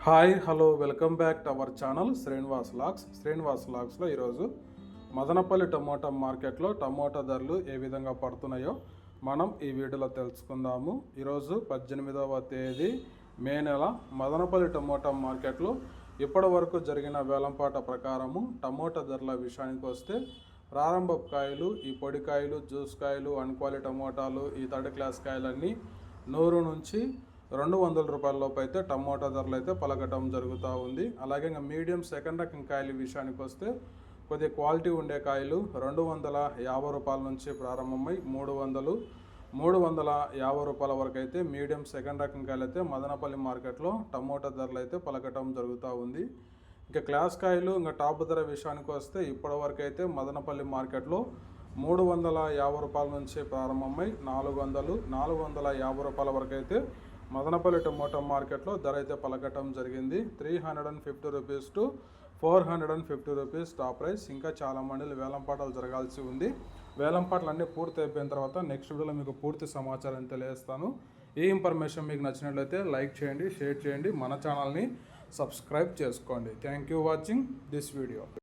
Hi hello welcome back to our channel Srinivas లాగ్స్లో ఈరోజు Madanapalle tomato మార్కెట్లో టమోటా ధరలు ఏ విధంగా పడుతున్నాయో మనం ఈ వీడియోలో తెలుసుకుందాము. ఈరోజు 18వ తేదీ మే నెల మదనపల్లి టమోటా మార్కెట్లో ఇప్పటి వరకు జరిగిన వేలంపాట ప్రకారము టమోటా ధరల విషయానికి వస్తే ప్రారంభ కాయలు, ఈ పొడికాయలు, జ్యూస్ కాయలు, అన్క్వాలిటీ టమోటాలు, ఈ థర్డ్ క్లాస్ కాయలన్నీ 100 నుంచి 200 రూపాయల లోపు అయితే టమోటా ధరలు అయితే పలకటం జరుగుతూ ఉంది. అలాగే ఇంకా మీడియం సెకండ్ రకం కాయల విషయానికి వస్తే కొద్దిగా క్వాలిటీ ఉండే కాయలు 250 రూపాయల నుంచి ప్రారంభమై 350 రూపాయల వరకు అయితే మీడియం సెకండ్ రకం కాయలు అయితే మదనపల్లి మార్కెట్లో టమోటా ధరలు అయితే పలకటం జరుగుతూ ఉంది. ఇంకా క్లాస్ కాయలు ఇంకా టాప్ ధర విషయానికి వస్తే ఇప్పటి వరకు అయితే మదనపల్లి మార్కెట్లో 350 రూపాయల నుంచి ప్రారంభమై 450 రూపాయల వరకు అయితే మదనపల్లి టమోటా మార్కెట్లో ధర అయితే పలకటం జరిగింది. 350 rupees to 450 rupees top price. ఇంకా చాలా మండలి వేలంపాటలు జరగాల్సి ఉంది. వేలంపాటలు అన్నీ పూర్తి అయిపోయిన తర్వాత నెక్స్ట్ వీడియోలో మీకు పూర్తి సమాచారం తెలియజేస్తాను. ఈ ఇన్ఫర్మేషన్ మీకు నచ్చినట్లయితే లైక్ చేయండి, షేర్ చేయండి, మన ఛానల్ని సబ్స్క్రైబ్ చేసుకోండి. Thank you watching this video.